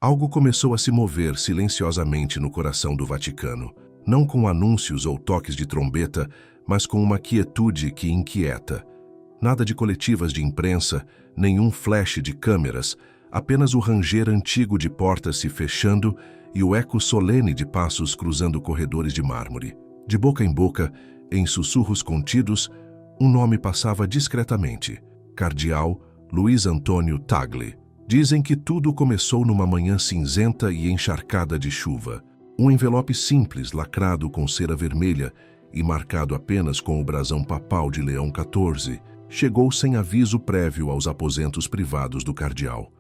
Algo começou a se mover silenciosamente no coração do Vaticano, não com anúncios ou toques de trombeta, mas com uma quietude que inquieta. Nada de coletivas de imprensa, nenhum flash de câmeras, apenas o ranger antigo de portas se fechando e o eco solene de passos cruzando corredores de mármore. De boca em boca, em sussurros contidos, um nome passava discretamente: Cardeal Luiz Antônio Tagle. Dizem que tudo começou numa manhã cinzenta e encharcada de chuva. Um envelope simples, lacrado com cera vermelha e marcado apenas com o brasão papal de Leão XIV, chegou sem aviso prévio aos aposentos privados do cardeal.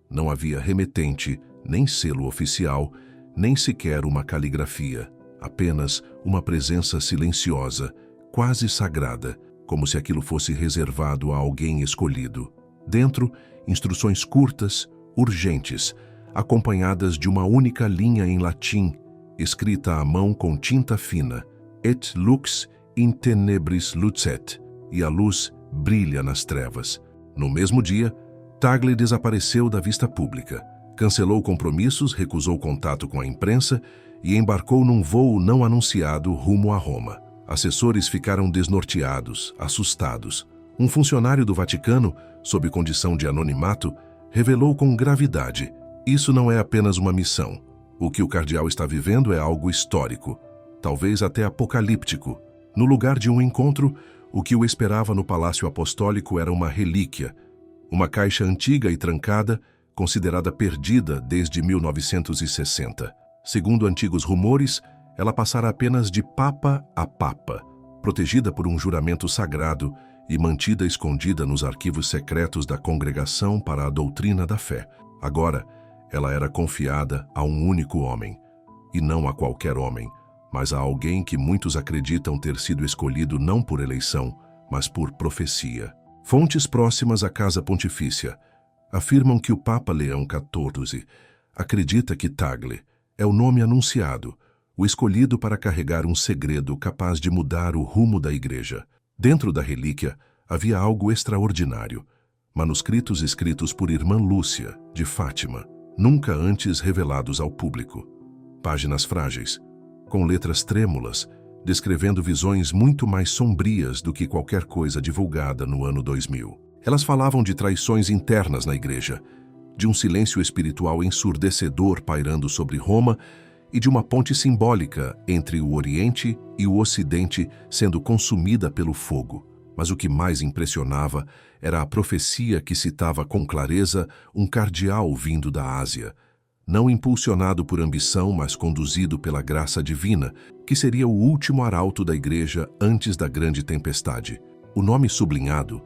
Não havia remetente, nem selo oficial, nem sequer uma caligrafia. Apenas uma presença silenciosa, quase sagrada, como se aquilo fosse reservado a alguém escolhido. Dentro, instruções curtas, urgentes, acompanhadas de uma única linha em latim, escrita à mão com tinta fina: Et lux in tenebris lucet, e a luz brilha nas trevas. No mesmo dia, Tagle desapareceu da vista pública, cancelou compromissos, recusou contato com a imprensa e embarcou num voo não anunciado rumo a Roma. Assessores ficaram desnorteados, assustados. Um funcionário do Vaticano, sob condição de anonimato, revelou com gravidade: isso não é apenas uma missão. O que o cardeal está vivendo é algo histórico, talvez até apocalíptico. No lugar de um encontro, o que o esperava no Palácio Apostólico era uma relíquia, uma caixa antiga e trancada, considerada perdida desde 1960. Segundo antigos rumores, ela passara apenas de papa a papa, protegida por um juramento sagrado e mantida escondida nos arquivos secretos da Congregação para a Doutrina da Fé. Agora, ela era confiada a um único homem, e não a qualquer homem, mas a alguém que muitos acreditam ter sido escolhido não por eleição, mas por profecia. Fontes próximas à Casa Pontifícia afirmam que o Papa Leão XIV acredita que Tagle é o nome anunciado, o escolhido para carregar um segredo capaz de mudar o rumo da Igreja. Dentro da relíquia havia algo extraordinário: manuscritos escritos por Irmã Lúcia, de Fátima, nunca antes revelados ao público. Páginas frágeis, com letras trêmulas, descrevendo visões muito mais sombrias do que qualquer coisa divulgada no ano 2000. Elas falavam de traições internas na Igreja, de um silêncio espiritual ensurdecedor pairando sobre Roma e de uma ponte simbólica entre o Oriente e o Ocidente sendo consumida pelo fogo. Mas o que mais impressionava era a profecia que citava com clareza um cardeal vindo da Ásia, não impulsionado por ambição, mas conduzido pela graça divina, que seria o último arauto da Igreja antes da grande tempestade. O nome sublinhado: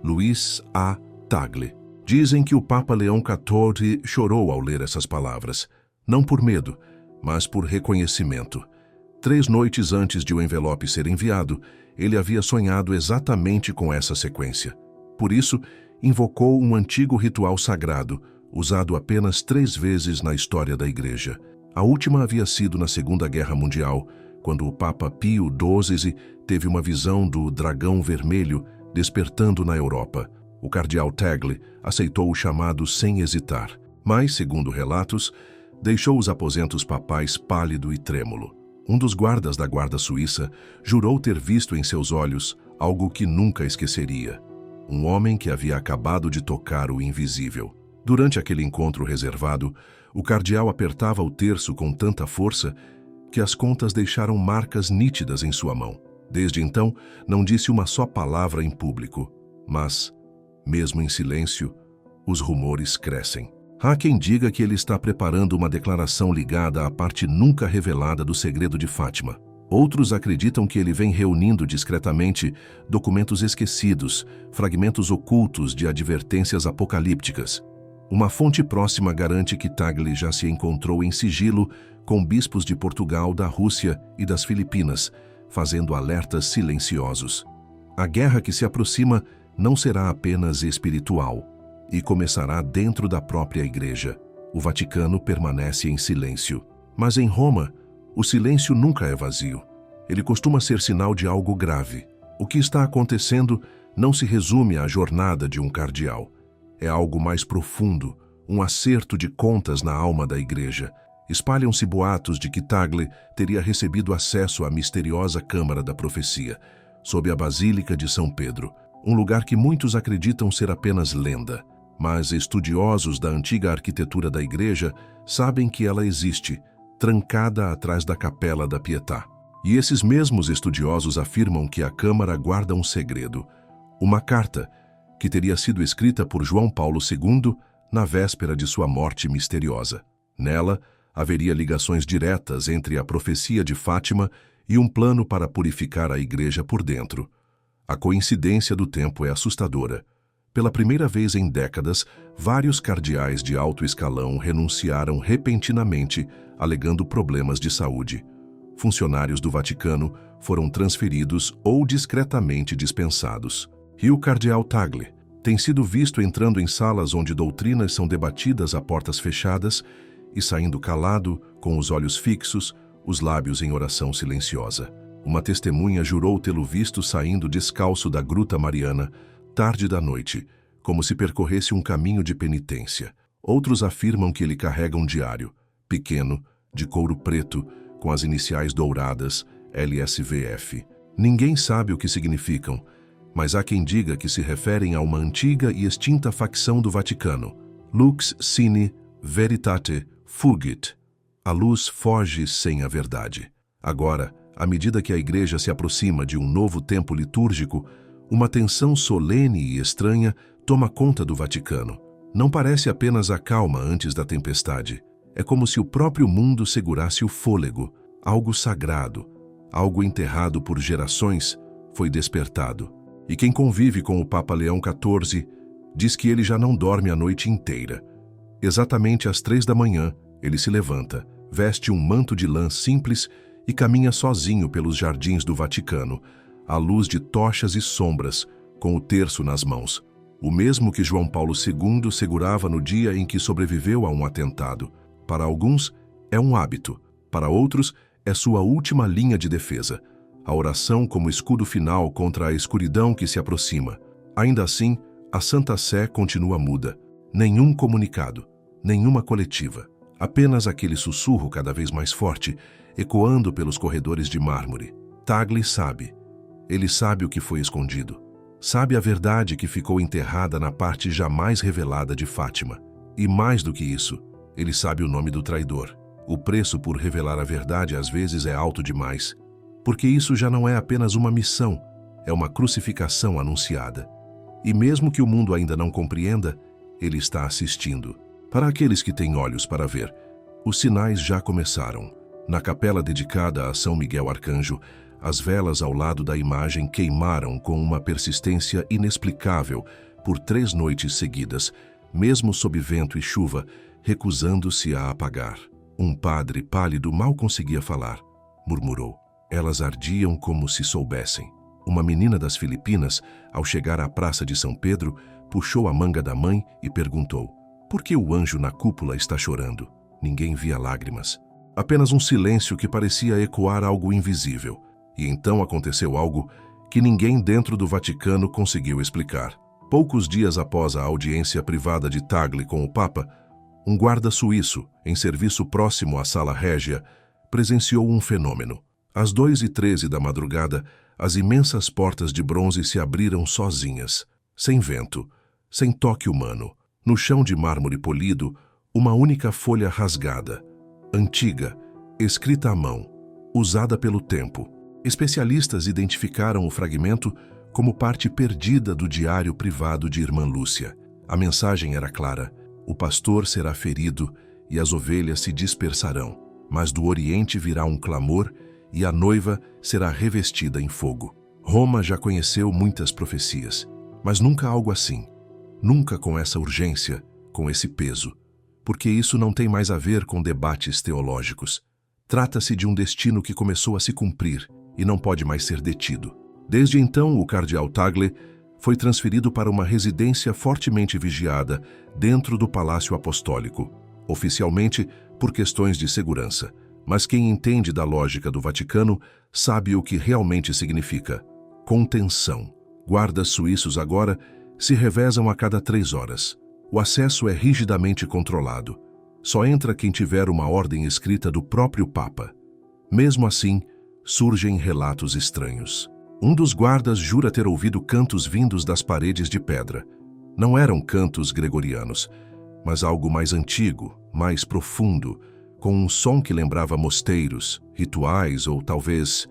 Luiz A. Tagle. Dizem que o Papa Leão XIV chorou ao ler essas palavras, não por medo, mas por reconhecimento. 3 noites antes de o envelope ser enviado, ele havia sonhado exatamente com essa sequência. Por isso, invocou um antigo ritual sagrado, usado apenas 3 vezes na história da Igreja. A última havia sido na Segunda Guerra Mundial, quando o Papa Pio XII teve uma visão do dragão vermelho despertando na Europa. O cardeal Tagle aceitou o chamado sem hesitar, mas, segundo relatos, deixou os aposentos papais pálido e trêmulo. Um dos guardas da guarda suíça jurou ter visto em seus olhos algo que nunca esqueceria: um homem que havia acabado de tocar o invisível. Durante aquele encontro reservado, o cardeal apertava o terço com tanta força que as contas deixaram marcas nítidas em sua mão. Desde então, não disse uma só palavra em público, mas, mesmo em silêncio, os rumores crescem. Há quem diga que ele está preparando uma declaração ligada à parte nunca revelada do segredo de Fátima. Outros acreditam que ele vem reunindo discretamente documentos esquecidos, fragmentos ocultos de advertências apocalípticas. Uma fonte próxima garante que Tagle já se encontrou em sigilo com bispos de Portugal, da Rússia e das Filipinas, fazendo alertas silenciosos. A guerra que se aproxima não será apenas espiritual, e começará dentro da própria Igreja. O Vaticano permanece em silêncio. Mas em Roma, o silêncio nunca é vazio. Ele costuma ser sinal de algo grave. O que está acontecendo não se resume à jornada de um cardeal. É algo mais profundo, um acerto de contas na alma da igreja. Espalham-se boatos de que Tagle teria recebido acesso à misteriosa Câmara da Profecia, sob a Basílica de São Pedro, um lugar que muitos acreditam ser apenas lenda. Mas estudiosos da antiga arquitetura da igreja sabem que ela existe, trancada atrás da Capela da Pietà. E esses mesmos estudiosos afirmam que a Câmara guarda um segredo, uma carta que teria sido escrita por João Paulo II na véspera de sua morte misteriosa. Nela, haveria ligações diretas entre a profecia de Fátima e um plano para purificar a igreja por dentro. A coincidência do tempo é assustadora. Pela primeira vez em décadas, vários cardeais de alto escalão renunciaram repentinamente, alegando problemas de saúde. Funcionários do Vaticano foram transferidos ou discretamente dispensados. E o cardeal Tagle tem sido visto entrando em salas onde doutrinas são debatidas a portas fechadas e saindo calado, com os olhos fixos, os lábios em oração silenciosa. Uma testemunha jurou tê-lo visto saindo descalço da Gruta Mariana, tarde da noite, como se percorresse um caminho de penitência. Outros afirmam que ele carrega um diário, pequeno, de couro preto, com as iniciais douradas, LSVF. Ninguém sabe o que significam, mas há quem diga que se referem a uma antiga e extinta facção do Vaticano, Lux Sine Veritate Fugit. A luz foge sem a verdade. Agora, à medida que a igreja se aproxima de um novo tempo litúrgico, uma tensão solene e estranha toma conta do Vaticano. Não parece apenas a calma antes da tempestade. É como se o próprio mundo segurasse o fôlego. Algo sagrado, algo enterrado por gerações, foi despertado. E quem convive com o Papa Leão XIV diz que ele já não dorme a noite inteira. Exatamente às 3 da manhã, ele se levanta, veste um manto de lã simples e caminha sozinho pelos jardins do Vaticano, à luz de tochas e sombras, com o terço nas mãos. O mesmo que João Paulo II segurava no dia em que sobreviveu a um atentado. Para alguns, é um hábito. Para outros, é sua última linha de defesa. A oração como escudo final contra a escuridão que se aproxima. Ainda assim, a Santa Sé continua muda. Nenhum comunicado, nenhuma coletiva. Apenas aquele sussurro cada vez mais forte, ecoando pelos corredores de mármore. Tagle sabe. Ele sabe o que foi escondido. Sabe a verdade que ficou enterrada na parte jamais revelada de Fátima. E mais do que isso, ele sabe o nome do traidor. O preço por revelar a verdade às vezes é alto demais. Porque isso já não é apenas uma missão, é uma crucificação anunciada. E mesmo que o mundo ainda não compreenda, ele está assistindo. Para aqueles que têm olhos para ver, os sinais já começaram. Na capela dedicada a São Miguel Arcanjo, as velas ao lado da imagem queimaram com uma persistência inexplicável por 3 noites seguidas, mesmo sob vento e chuva, recusando-se a apagar. Um padre pálido mal conseguia falar. Murmurou. Elas ardiam como se soubessem. Uma menina das Filipinas, ao chegar à Praça de São Pedro, puxou a manga da mãe e perguntou: por que o anjo na cúpula está chorando? Ninguém via lágrimas. Apenas um silêncio que parecia ecoar algo invisível. E então aconteceu algo que ninguém dentro do Vaticano conseguiu explicar. Poucos dias após a audiência privada de Tagle com o Papa, um guarda suíço, em serviço próximo à Sala Régia, presenciou um fenômeno. Às 2h13 da madrugada, as imensas portas de bronze se abriram sozinhas, sem vento, sem toque humano. No chão de mármore polido, uma única folha rasgada, antiga, escrita à mão, usada pelo tempo. Especialistas identificaram o fragmento como parte perdida do diário privado de Irmã Lúcia. A mensagem era clara: o pastor será ferido e as ovelhas se dispersarão, mas do Oriente virá um clamor e a noiva será revestida em fogo. Roma já conheceu muitas profecias, mas nunca algo assim. Nunca com essa urgência, com esse peso. Porque isso não tem mais a ver com debates teológicos. Trata-se de um destino que começou a se cumprir e não pode mais ser detido. Desde então, o cardeal Tagle foi transferido para uma residência fortemente vigiada dentro do Palácio Apostólico, oficialmente por questões de segurança. Mas quem entende da lógica do Vaticano sabe o que realmente significa: contenção. Guardas suíços agora se revezam a cada 3 horas. O acesso é rigidamente controlado. Só entra quem tiver uma ordem escrita do próprio Papa. Mesmo assim, surgem relatos estranhos. Um dos guardas jura ter ouvido cantos vindos das paredes de pedra. Não eram cantos gregorianos, mas algo mais antigo, mais profundo, com um som que lembrava mosteiros, rituais ou talvez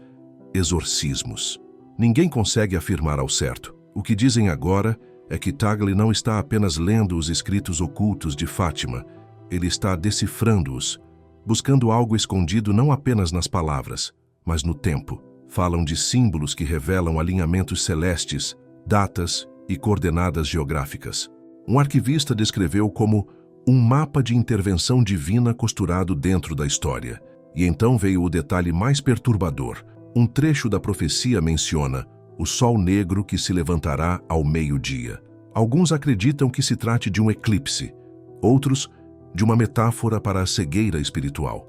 exorcismos. Ninguém consegue afirmar ao certo. O que dizem agora é que Tagle não está apenas lendo os escritos ocultos de Fátima, ele está decifrando-os, buscando algo escondido não apenas nas palavras, mas no tempo. Falam de símbolos que revelam alinhamentos celestes, datas e coordenadas geográficas. Um arquivista descreveu como um mapa de intervenção divina costurado dentro da história. E então veio o detalhe mais perturbador. Um trecho da profecia menciona o sol negro que se levantará ao meio-dia. Alguns acreditam que se trate de um eclipse, outros de uma metáfora para a cegueira espiritual.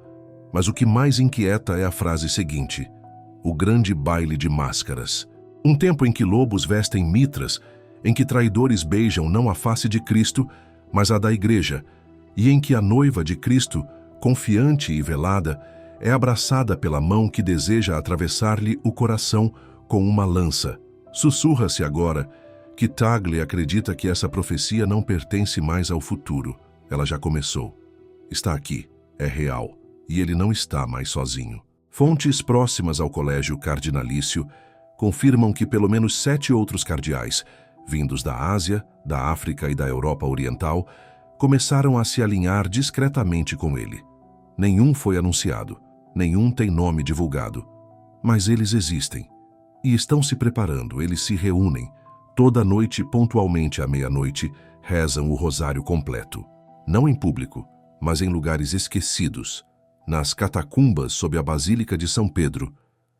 Mas o que mais inquieta é a frase seguinte: o grande baile de máscaras. Um tempo em que lobos vestem mitras, em que traidores beijam não a face de Cristo, mas a da Igreja, e em que a noiva de Cristo, confiante e velada, é abraçada pela mão que deseja atravessar-lhe o coração com uma lança. Sussurra-se agora que Tagle acredita que essa profecia não pertence mais ao futuro. Ela já começou. Está aqui, é real, e ele não está mais sozinho. Fontes próximas ao colégio cardinalício confirmam que pelo menos 7 outros cardeais, vindos da Ásia, da África e da Europa Oriental, começaram a se alinhar discretamente com ele. Nenhum foi anunciado, nenhum tem nome divulgado, mas eles existem. E estão se preparando, eles se reúnem. Toda noite, pontualmente à meia-noite, rezam o rosário completo. Não em público, mas em lugares esquecidos, nas catacumbas sob a Basílica de São Pedro,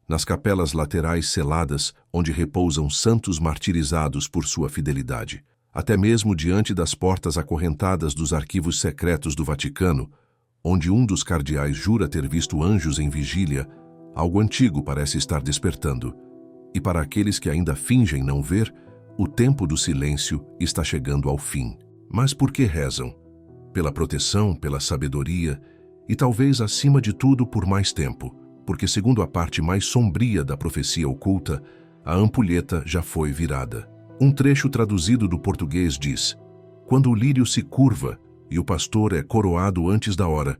nas capelas laterais seladas onde repousam santos martirizados por sua fidelidade. Até mesmo diante das portas acorrentadas dos arquivos secretos do Vaticano, onde um dos cardeais jura ter visto anjos em vigília, algo antigo parece estar despertando. E para aqueles que ainda fingem não ver, o tempo do silêncio está chegando ao fim. Mas por que rezam? Pela proteção, pela sabedoria e talvez, acima de tudo, por mais tempo, porque, segundo a parte mais sombria da profecia oculta, a ampulheta já foi virada. Um trecho traduzido do português diz: quando o lírio se curva e o pastor é coroado antes da hora,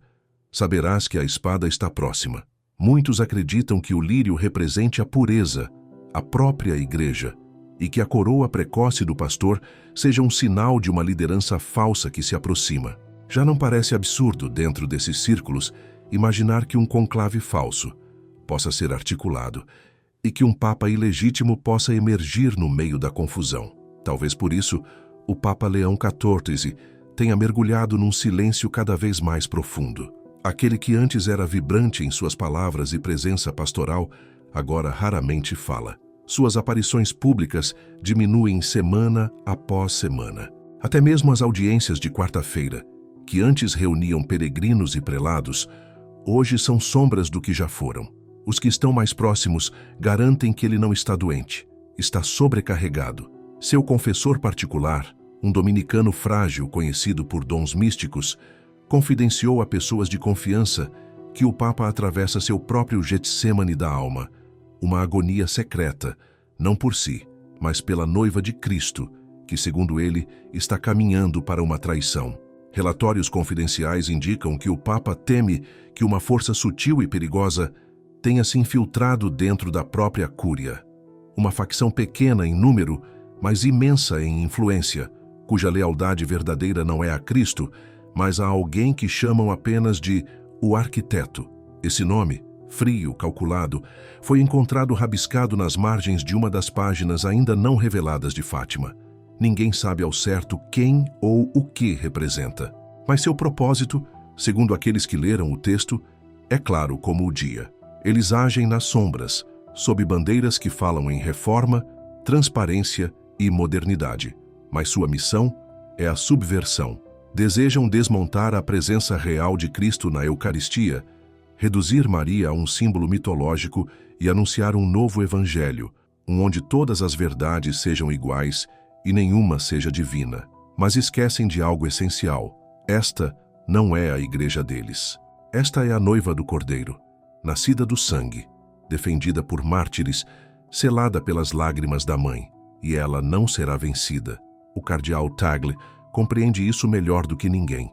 saberás que a espada está próxima. Muitos acreditam que o lírio represente a pureza, a própria igreja, e que a coroa precoce do pastor seja um sinal de uma liderança falsa que se aproxima. Já não parece absurdo, dentro desses círculos, imaginar que um conclave falso possa ser articulado e que um papa ilegítimo possa emergir no meio da confusão. Talvez por isso, o Papa Leão XIV tenha mergulhado num silêncio cada vez mais profundo. Aquele que antes era vibrante em suas palavras e presença pastoral, agora raramente fala. Suas aparições públicas diminuem semana após semana. Até mesmo as audiências de quarta-feira, que antes reuniam peregrinos e prelados, hoje são sombras do que já foram. Os que estão mais próximos garantem que ele não está doente, está sobrecarregado. Seu confessor particular, um dominicano frágil conhecido por dons místicos, confidenciou a pessoas de confiança que o Papa atravessa seu próprio Getsêmani da alma, uma agonia secreta, não por si, mas pela noiva de Cristo, que, segundo ele, está caminhando para uma traição. Relatórios confidenciais indicam que o Papa teme que uma força sutil e perigosa tenha se infiltrado dentro da própria Cúria. Uma facção pequena em número, mas imensa em influência, cuja lealdade verdadeira não é a Cristo, mas a alguém que chamam apenas de o Arquiteto. Esse nome, frio, calculado, foi encontrado rabiscado nas margens de uma das páginas ainda não reveladas de Fátima. Ninguém sabe ao certo quem ou o que representa. Mas seu propósito, segundo aqueles que leram o texto, é claro como o dia. Eles agem nas sombras, sob bandeiras que falam em reforma, transparência e modernidade. Mas sua missão é a subversão. Desejam desmontar a presença real de Cristo na Eucaristia, reduzir Maria a um símbolo mitológico e anunciar um novo evangelho, onde todas as verdades sejam iguais e nenhuma seja divina. mas esquecem de algo essencial. Esta não é a igreja deles. Esta é a noiva do Cordeiro, nascida do sangue, defendida por mártires, selada pelas lágrimas da mãe, e ela não será vencida. O cardeal Tagle compreende isso melhor do que ninguém,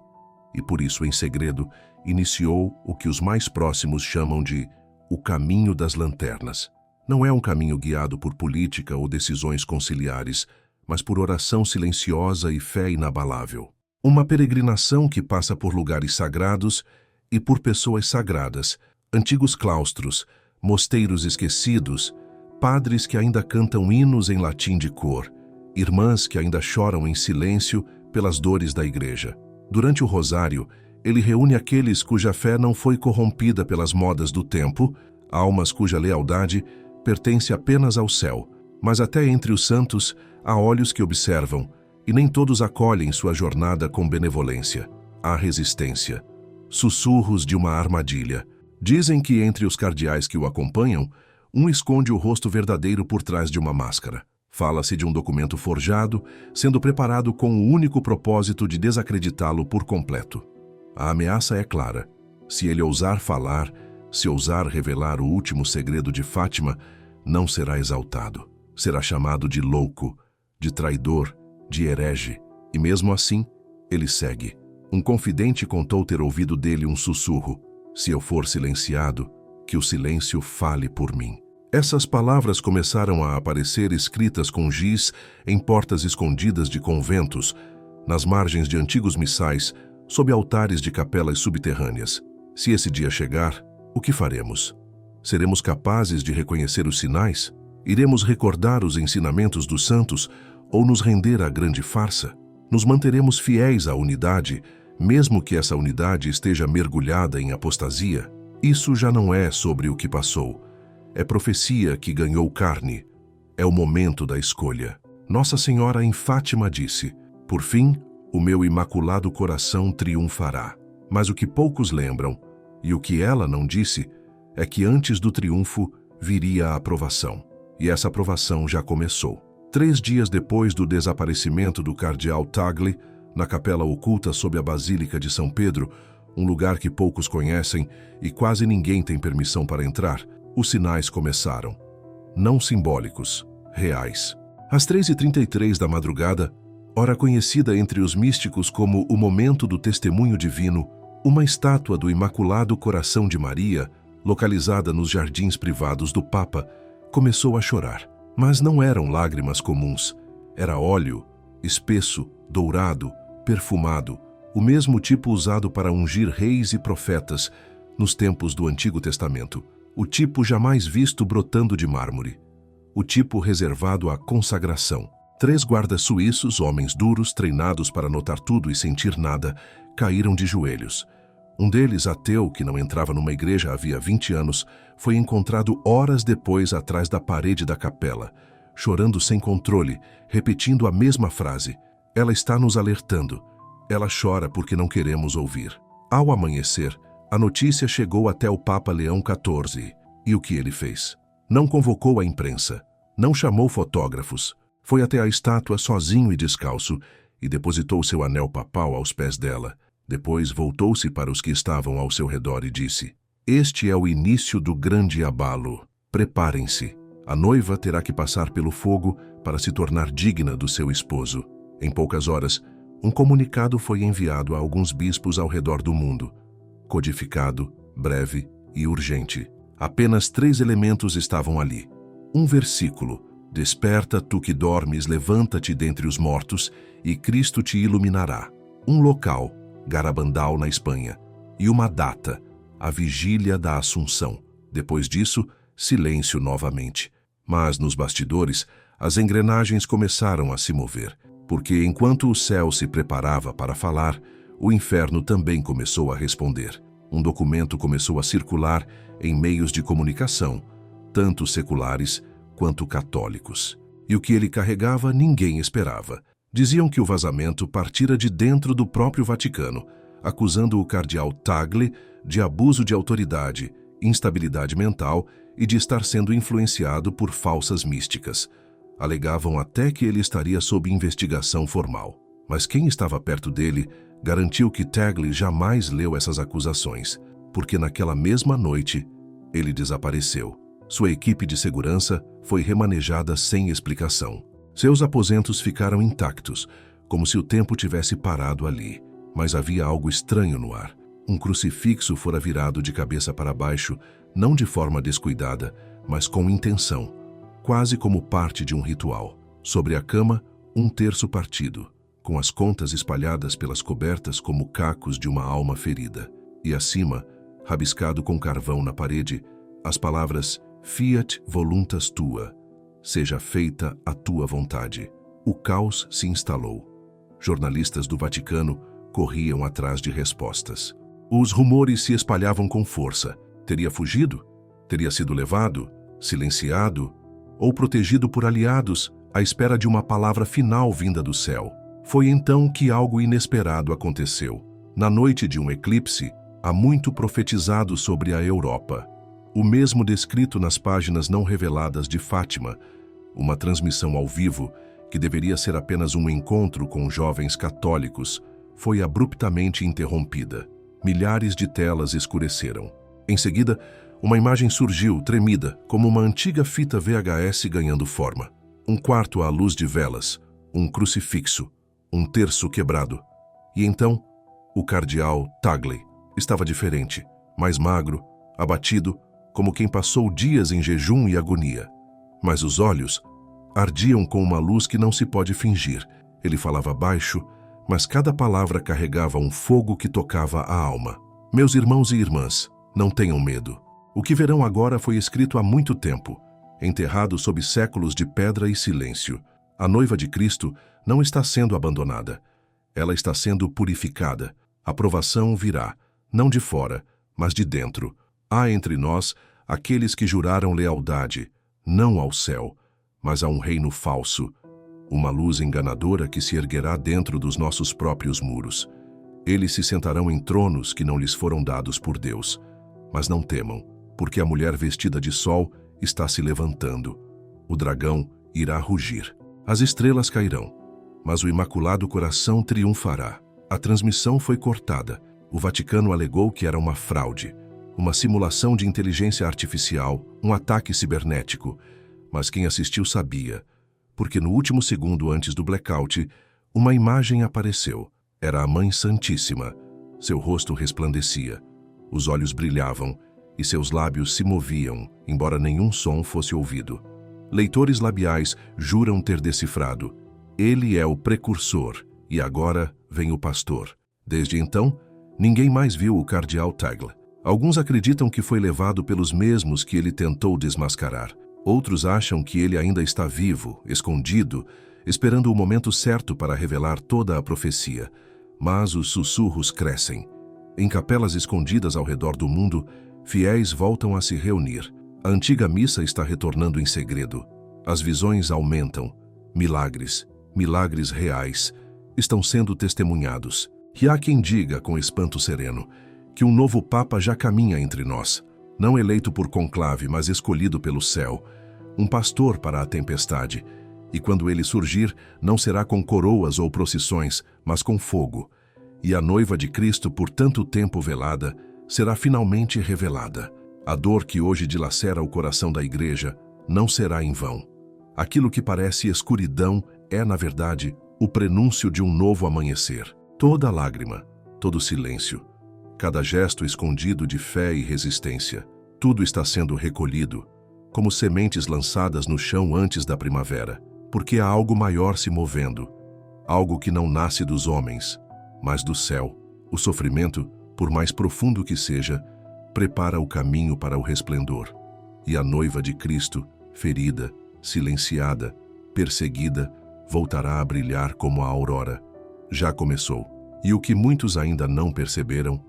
e por isso, em segredo, iniciou o que os mais próximos chamam de o caminho das lanternas. Não é um caminho guiado por política ou decisões conciliares, mas por oração silenciosa e fé inabalável. Uma peregrinação que passa por lugares sagrados e por pessoas sagradas, antigos claustros, mosteiros esquecidos, padres que ainda cantam hinos em latim de cor, irmãs que ainda choram em silêncio pelas dores da igreja. Durante o rosário, ele reúne aqueles cuja fé não foi corrompida pelas modas do tempo, almas cuja lealdade pertence apenas ao céu. Mas até entre os santos há olhos que observam, e nem todos acolhem sua jornada com benevolência. Há resistência. Sussurros de uma armadilha. Dizem que entre os cardeais que o acompanham, um esconde o rosto verdadeiro por trás de uma máscara. Fala-se de um documento forjado, sendo preparado com o único propósito de desacreditá-lo por completo. A ameaça é clara. Se ele ousar falar, se ousar revelar o último segredo de Fátima, não será exaltado. Será chamado de louco, de traidor, de herege. E mesmo assim, ele segue. Um confidente contou ter ouvido dele um sussurro: se eu for silenciado, que o silêncio fale por mim. Essas palavras começaram a aparecer escritas com giz em portas escondidas de conventos, nas margens de antigos missais, sob altares de capelas subterrâneas. Se esse dia chegar, o que faremos? Seremos capazes de reconhecer os sinais? Iremos recordar os ensinamentos dos santos ou nos render à grande farsa? Nos manteremos fiéis à unidade, mesmo que essa unidade esteja mergulhada em apostasia? Isso já não é sobre o que passou. É profecia que ganhou carne. É o momento da escolha. Nossa Senhora em Fátima disse: por fim, o meu imaculado coração triunfará. Mas o que poucos lembram, e o que ela não disse, é que antes do triunfo viria a aprovação. E essa aprovação já começou. 3 dias depois do desaparecimento do cardeal Tagle, na capela oculta sob a Basílica de São Pedro, um lugar que poucos conhecem e quase ninguém tem permissão para entrar, os sinais começaram. Não simbólicos, reais. Às 3h33 da madrugada, hora conhecida entre os místicos como o momento do testemunho divino, uma estátua do Imaculado Coração de Maria, localizada nos jardins privados do Papa, começou a chorar. Mas não eram lágrimas comuns. Era óleo, espesso, dourado, perfumado, o mesmo tipo usado para ungir reis e profetas nos tempos do Antigo Testamento. O tipo jamais visto brotando de mármore. O tipo reservado à consagração. 3 guardas suíços, homens duros, treinados para notar tudo e sentir nada, caíram de joelhos. Um deles, ateu, que não entrava numa igreja havia 20 anos, foi encontrado horas depois atrás da parede da capela, chorando sem controle, repetindo a mesma frase: ela está nos alertando. Ela chora porque não queremos ouvir. Ao amanhecer, a notícia chegou até o Papa Leão XIV. E o que ele fez? Não convocou a imprensa, não chamou fotógrafos, foi até a estátua sozinho e descalço e depositou seu anel papal aos pés dela. Depois voltou-se para os que estavam ao seu redor e disse: este é o início do grande abalo. Preparem-se. A noiva terá que passar pelo fogo para se tornar digna do seu esposo. Em poucas horas, um comunicado foi enviado a alguns bispos ao redor do mundo. Codificado, breve e urgente. Apenas 3 elementos estavam ali. Um versículo: desperta, tu que dormes, levanta-te dentre os mortos, e Cristo te iluminará. Um local: Garabandal, na Espanha. E uma data: a vigília da Assunção. Depois disso, silêncio novamente. Mas nos bastidores, as engrenagens começaram a se mover, porque enquanto o céu se preparava para falar, o inferno também começou a responder. Um documento começou a circular em meios de comunicação, tanto seculares quanto católicos. E o que ele carregava ninguém esperava. Diziam que o vazamento partira de dentro do próprio Vaticano, acusando o cardeal Tagle de abuso de autoridade, instabilidade mental e de estar sendo influenciado por falsas místicas. Alegavam até que ele estaria sob investigação formal. Mas quem estava perto dele garantiu que Tagle jamais leu essas acusações, porque naquela mesma noite ele desapareceu. Sua equipe de segurança foi remanejada sem explicação. Seus aposentos ficaram intactos, como se o tempo tivesse parado ali. Mas havia algo estranho no ar. Um crucifixo fora virado de cabeça para baixo, não de forma descuidada, mas com intenção, quase como parte de um ritual. Sobre a cama, um terço partido, com as contas espalhadas pelas cobertas como cacos de uma alma ferida. E acima, rabiscado com carvão na parede, as palavras Fiat voluntas tua, seja feita a tua vontade. O caos se instalou. Jornalistas do Vaticano corriam atrás de respostas. Os rumores se espalhavam com força. Teria fugido? Teria sido levado? Silenciado? Ou protegido por aliados, à espera de uma palavra final vinda do céu? Foi então que algo inesperado aconteceu. Na noite de um eclipse, há muito profetizado sobre a Europa. O mesmo descrito nas páginas não reveladas de Fátima, uma transmissão ao vivo, que deveria ser apenas um encontro com jovens católicos, foi abruptamente interrompida. Milhares de telas escureceram. Em seguida, uma imagem surgiu, tremida, como uma antiga fita VHS ganhando forma. Um quarto à luz de velas, um crucifixo, um terço quebrado. E então, o cardeal Tagle estava diferente, mais magro, abatido, como quem passou dias em jejum e agonia. Mas os olhos ardiam com uma luz que não se pode fingir. Ele falava baixo, mas cada palavra carregava um fogo que tocava a alma. Meus irmãos e irmãs, não tenham medo. O que verão agora foi escrito há muito tempo, enterrado sob séculos de pedra e silêncio. A noiva de Cristo não está sendo abandonada. Ela está sendo purificada. A provação virá, não de fora, mas de dentro. Há entre nós aqueles que juraram lealdade, não ao céu, mas a um reino falso, uma luz enganadora que se erguerá dentro dos nossos próprios muros. Eles se sentarão em tronos que não lhes foram dados por Deus. Mas não temam, porque a mulher vestida de sol está se levantando. O dragão irá rugir. As estrelas cairão, mas o Imaculado Coração triunfará. A transmissão foi cortada. O Vaticano alegou que era uma fraude, uma simulação de inteligência artificial, um ataque cibernético. Mas quem assistiu sabia, porque no último segundo antes do blackout, uma imagem apareceu. Era a Mãe Santíssima. Seu rosto resplandecia, os olhos brilhavam e seus lábios se moviam, embora nenhum som fosse ouvido. Leitores labiais juram ter decifrado. Ele é o precursor, e agora vem o pastor. Desde então, ninguém mais viu o cardeal Tagle. Alguns acreditam que foi levado pelos mesmos que ele tentou desmascarar. Outros acham que ele ainda está vivo, escondido, esperando o momento certo para revelar toda a profecia. Mas os sussurros crescem. Em capelas escondidas ao redor do mundo, fiéis voltam a se reunir. A antiga missa está retornando em segredo. As visões aumentam. Milagres, milagres reais, estão sendo testemunhados. E há quem diga, com espanto sereno, que um novo Papa já caminha entre nós, não eleito por conclave, mas escolhido pelo céu, um pastor para a tempestade. E quando ele surgir, não será com coroas ou procissões, mas com fogo. E a noiva de Cristo, por tanto tempo velada, será finalmente revelada. A dor que hoje dilacera o coração da Igreja não será em vão. Aquilo que parece escuridão é, na verdade, o prenúncio de um novo amanhecer. Toda lágrima, todo silêncio, cada gesto escondido de fé e resistência, tudo está sendo recolhido, como sementes lançadas no chão antes da primavera, porque há algo maior se movendo, algo que não nasce dos homens, mas do céu. O sofrimento, por mais profundo que seja, prepara o caminho para o resplendor. E a noiva de Cristo, ferida, silenciada, perseguida, voltará a brilhar como a aurora. Já começou. E o que muitos ainda não perceberam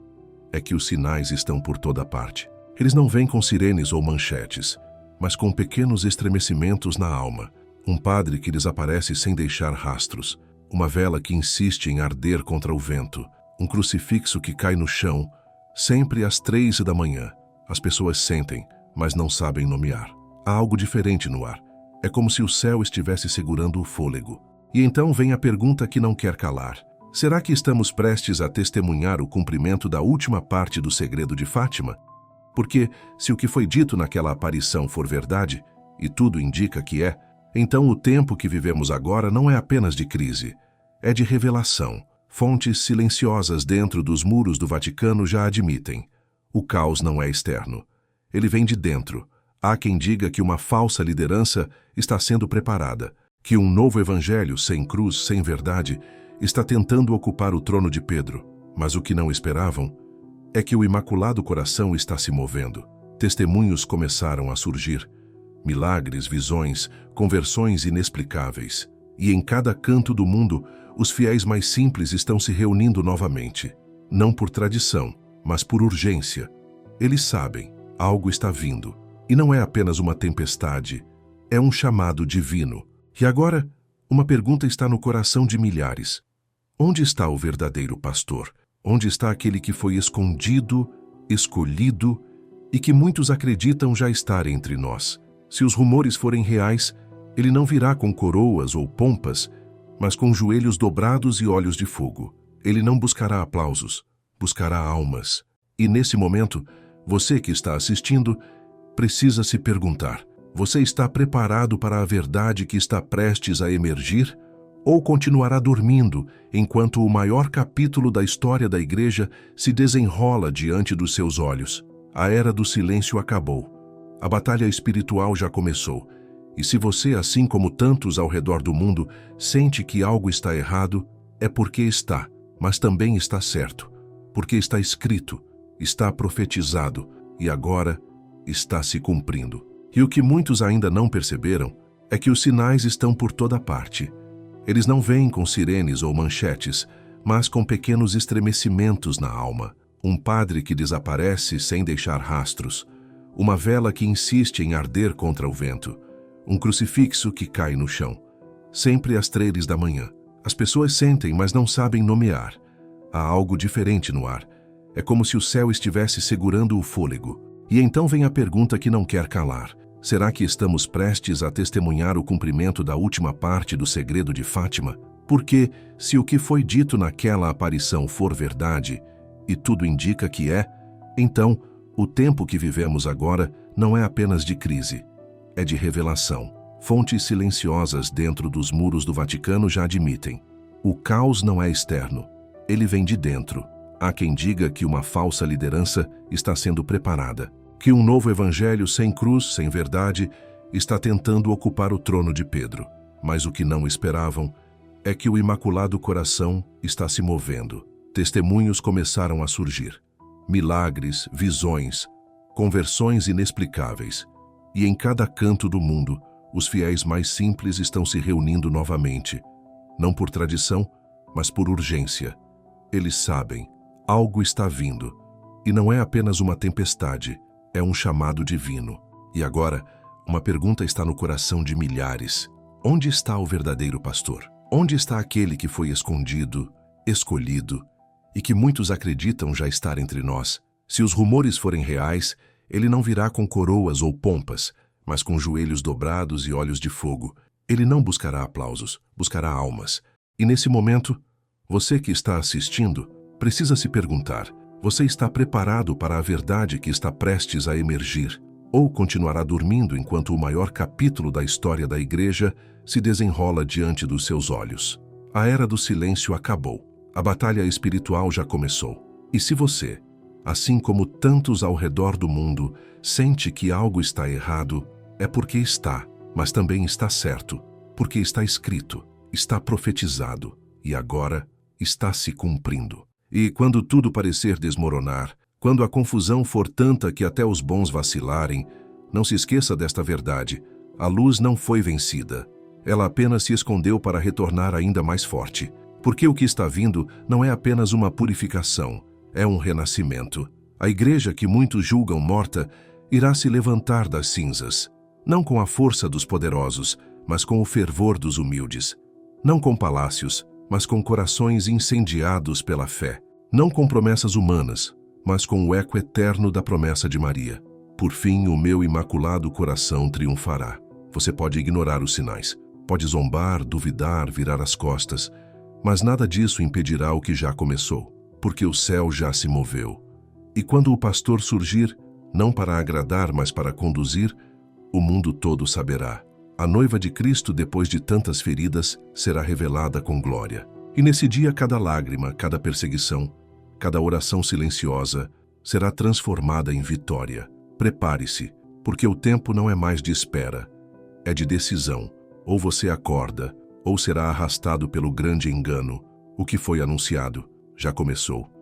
é que os sinais estão por toda parte. Eles não vêm com sirenes ou manchetes, mas com pequenos estremecimentos na alma. Um padre que desaparece sem deixar rastros, uma vela que insiste em arder contra o vento, um crucifixo que cai no chão, sempre às 3 da manhã. As pessoas sentem, mas não sabem nomear. Há algo diferente no ar. É como se o céu estivesse segurando o fôlego. E então vem a pergunta que não quer calar. Será que estamos prestes a testemunhar o cumprimento da última parte do segredo de Fátima? Porque, se o que foi dito naquela aparição for verdade, e tudo indica que é, então o tempo que vivemos agora não é apenas de crise, é de revelação. Fontes silenciosas dentro dos muros do Vaticano já admitem. O caos não é externo. Ele vem de dentro. Há quem diga que uma falsa liderança está sendo preparada, que um novo evangelho sem cruz, sem verdade, está tentando ocupar o trono de Pedro. Mas o que não esperavam é que o Imaculado Coração está se movendo. Testemunhos começaram a surgir. Milagres, visões, conversões inexplicáveis. E em cada canto do mundo, os fiéis mais simples estão se reunindo novamente. Não por tradição, mas por urgência. Eles sabem, algo está vindo. E não é apenas uma tempestade, é um chamado divino. E agora, uma pergunta está no coração de milhares. Onde está o verdadeiro pastor? Onde está aquele que foi escondido, escolhido e que muitos acreditam já estar entre nós? Se os rumores forem reais, ele não virá com coroas ou pompas, mas com joelhos dobrados e olhos de fogo. Ele não buscará aplausos, buscará almas. E nesse momento, você que está assistindo, precisa se perguntar: você está preparado para a verdade que está prestes a emergir? Ou continuará dormindo enquanto o maior capítulo da história da Igreja se desenrola diante dos seus olhos? A era do silêncio acabou. A batalha espiritual já começou. E se você, assim como tantos ao redor do mundo, sente que algo está errado, é porque está, mas também está certo. Porque está escrito, está profetizado e agora está se cumprindo. E o que muitos ainda não perceberam é que os sinais estão por toda parte. Eles não vêm com sirenes ou manchetes, mas com pequenos estremecimentos na alma. Um padre que desaparece sem deixar rastros. Uma vela que insiste em arder contra o vento. Um crucifixo que cai no chão. Sempre às 3 da manhã. As pessoas sentem, mas não sabem nomear. Há algo diferente no ar. É como se o céu estivesse segurando o fôlego. E então vem a pergunta que não quer calar. Será que estamos prestes a testemunhar o cumprimento da última parte do segredo de Fátima? Porque, se o que foi dito naquela aparição for verdade, e tudo indica que é, então, o tempo que vivemos agora não é apenas de crise, é de revelação. Fontes silenciosas dentro dos muros do Vaticano já admitem. O caos não é externo, ele vem de dentro. Há quem diga que uma falsa liderança está sendo preparada, que um novo evangelho sem cruz, sem verdade, está tentando ocupar o trono de Pedro. Mas o que não esperavam é que o Imaculado Coração está se movendo. Testemunhos começaram a surgir. Milagres, visões, conversões inexplicáveis. E em cada canto do mundo, os fiéis mais simples estão se reunindo novamente. Não por tradição, mas por urgência. Eles sabem, algo está vindo. E não é apenas uma tempestade, é um chamado divino. E agora, uma pergunta está no coração de milhares. Onde está o verdadeiro pastor? Onde está aquele que foi escondido, escolhido, e que muitos acreditam já estar entre nós? Se os rumores forem reais, ele não virá com coroas ou pompas, mas com joelhos dobrados e olhos de fogo. Ele não buscará aplausos, buscará almas. E nesse momento, você que está assistindo, precisa se perguntar: você está preparado para a verdade que está prestes a emergir? Ou continuará dormindo enquanto o maior capítulo da história da Igreja se desenrola diante dos seus olhos? A era do silêncio acabou. A batalha espiritual já começou. E se você, assim como tantos ao redor do mundo, sente que algo está errado, é porque está, mas também está certo, porque está escrito, está profetizado e agora está se cumprindo. E quando tudo parecer desmoronar, quando a confusão for tanta que até os bons vacilarem, não se esqueça desta verdade: a luz não foi vencida. Ela apenas se escondeu para retornar ainda mais forte. Porque o que está vindo não é apenas uma purificação, é um renascimento. A Igreja que muitos julgam morta irá se levantar das cinzas, não com a força dos poderosos, mas com o fervor dos humildes. Não com palácios, mas com corações incendiados pela fé. Não com promessas humanas, mas com o eco eterno da promessa de Maria. Por fim, o meu imaculado coração triunfará. Você pode ignorar os sinais, Pode zombar, duvidar, virar as costas, mas nada disso impedirá o que já começou, porque o céu já se moveu. E quando o pastor surgir, não para agradar, mas para conduzir, o mundo todo saberá. A noiva de Cristo, depois de tantas feridas, será revelada com glória. E nesse dia cada lágrima, cada perseguição, cada oração silenciosa será transformada em vitória. Prepare-se, porque o tempo não é mais de espera, é de decisão. Ou você acorda, ou será arrastado pelo grande engano. O que foi anunciado já começou.